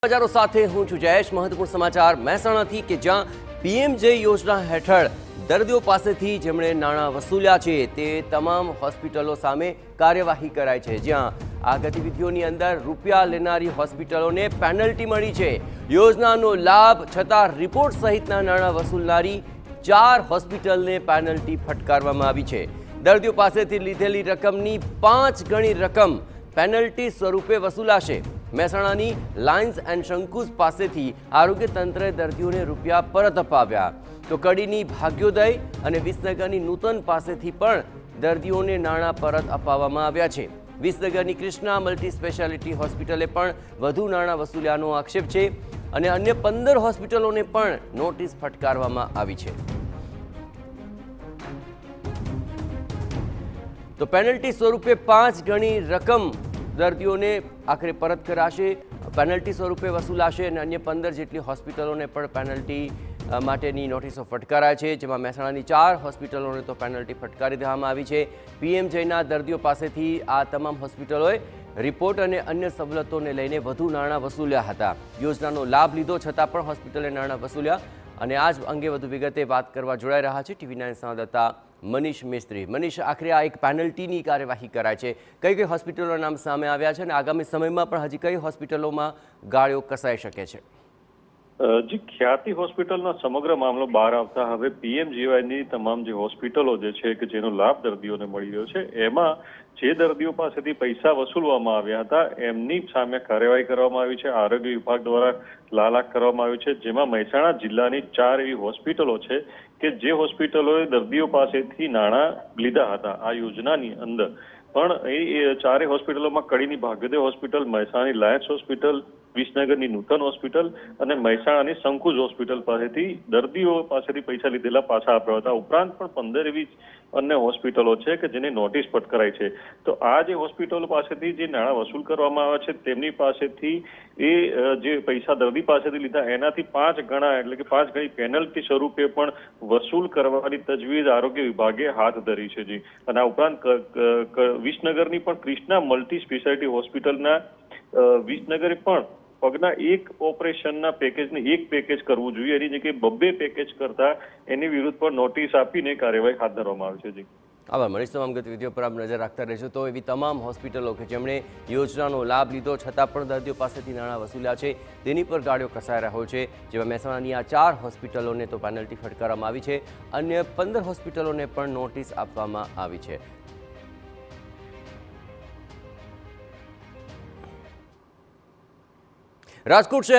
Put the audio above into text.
સમાચારો સાથે હું છું જયેશ। મહત્વપૂર્ણ સમાચાર મહેસાણાથી કે જ્યાં પીએમજે યોજના હેઠળ દર્દીઓ પાસેથી જેમણે નાણાં વસૂલ્યા છે તે તમામ હોસ્પિટલો સામે કાર્યવાહી કરાઈ છે। જ્યાં આ ગતિવિધિઓની અંદર રૂપિયા લેનારી હોસ્પિટલોને પેનલ્ટી મળી છે। યોજનાનો લાભ છતાં રિપોર્ટ સહિતના નાણાં વસૂલનારી 4 હોસ્પિટલને પેનલ્ટી ફટકારવામાં આવી છે। દર્દીઓ પાસેથી લીધેલી રકમની 5 ગણી રકમ પેનલ્ટી સ્વરૂપે વસૂલાશે। મહેસાણાની લાયન્સ એન્ડ શંકુસ પાસેથી આરોગ્ય તંત્રે દર્દીઓને રૂપિયા પરત અપાવ્યા તો કડીની ભાગ્યોદય અને વિસનગરની નૂતન પાસેથી પણ દર્દીઓને નાણાં પરત અપાવવામાં આવ્યા છે। વિસનગરની કૃષ્ણા મલ્ટી સ્પેશિયાલિટી હોસ્પિટલે પણ વધુ નાણાં વસૂલ્યાનો આક્ષેપ છે અને અન્ય 15 હોસ્પિટલોને પણ નોટિસ ફટકારવામાં આવી છે। તો પેનલ્ટી સ્વરૂપે 5 ગણી રકમ દર્દીઓને આખરે પરત કરાશે, પેનલ્ટી સ્વરૂપે વસૂલાશે અને અન્ય 15 જેટલી હોસ્પિટલોને પણ પેનલ્ટી માટેની નોટિસો ફટકારાય છે। જેમાં મહેસાણાની 4 હોસ્પિટલોને તો પેનલ્ટી ફટકારી દેવામાં આવી છે। પીએમજેના દર્દીઓ પાસેથી આ તમામ હોસ્પિટલોએ રિપોર્ટ અને અન્ય સવલતોને લઈને વધુ નાણાં વસૂલ્યા હતા। યોજનાનો લાભ લીધો છતાં પણ હોસ્પિટલે નાણાં વસૂલ્યા અને આ જ અંગે વધુ વિગતે વાત કરવા જોડાઈ રહ્યા છે TV9 સંવાદદાતા મનીષ મિસ્ત્રી। મનીષ, આખરે આ એક પેનલ્ટીની કાર્યવાહી કરાય છે, કઈ કઈ હોસ્પિટલોના નામ સામે આવ્યા છે અને આગામી સમયમાં પણ હજી કઈ હોસ્પિટલોમાં ગાળો કસાઈ શકે છે? જે ખ્યાતિ હોસ્પિટલનો સમગ્ર મામલો બહાર આવતા હવે પીએમજીવાયની તમામ જે હોસ્પિટલો જે છે કે જેનો લાભ દર્દીઓને મળી રહ્યો છે એમાં જે દર્દીઓ પાસેથી પૈસા વસૂલવામાં આવ્યા હતા એમની સામે કાર્યવાહી કરવામાં આવી છે। આરોગ્ય વિભાગ દ્વારા લાલાક કરવામાં આવ્યું છે, જેમાં મહેસાણા જિલ્લાની 4 એવી હોસ્પિટલો છે કે જે હોસ્પિટલોએ દર્દીઓ પાસેથી નાણાં લીધા હતા આ યોજનાની અંદર। પણ એ 4 હોસ્પિટલોમાં કડીની ભાગ્યોદય હોસ્પિટલ, મહેસાણાની લાયન્સ હોસ્પિટલ, વિસનગરની નૂતન હોસ્પિટલ અને મહેસાણાની શંકુજ હોસ્પિટલ પાસેથી દર્દીઓ પાસેથી પૈસા લીધેલા પાછા આપ્યા હતા। ઉપરાંત પણ 15 એવી અન્ય હોસ્પિટલો છે કે જેને નોટિસ ફટકારાઈ છે। તો આ જે હોસ્પિટલો પાસેથી જે નાણાં વસૂલ કરવામાં આવે છે તેમની પાસેથી એ જે પૈસા દર્દી પાસેથી લીધા એનાથી 5 ગણા એટલે કે 5 ગણી પેનલ્ટી સ્વરૂપે પણ વસૂલ કરવાની તજવીજ આરોગ્ય વિભાગે હાથ ધરી છે જી। અને આ ઉપરાંત વિસનગરની પણ કૃષ્ણા મલ્ટી સ્પેશિયાલિટી હોસ્પિટલના વિસનગરે પણ પગના એક ઓપરેશનના પેકેજને એક પેકેજ કરવું જોઈએ એની જગ્યાએ 2 પેકેજ કરતા એની વિરુદ્ધ પર નોટિસ આપીને કાર્યવાહી હાથ ધરવામાં આવી છે જી। આભાર મનીષ। તમામ ગતિવિધિઓ પર આપ નજર રાખતા રહેશો। તો એવી તમામ હોસ્પિટલો કે જેમણે યોજનાનો લાભ લીધો છતાં પણ દર્દીઓ પાસેથી નાણાં વસૂલ્યા છે તેની પર ગાળો કસાઈ રહ્યો છે। જેમાં મહેસાણાની આ 4 હોસ્પિટલોને તો પેનલ્ટી ફટકારવામાં આવી છે, અન્ય 15 હોસ્પિટલોને પણ નોટિસ આપવામાં આવી છે। રાજકોટ શહેર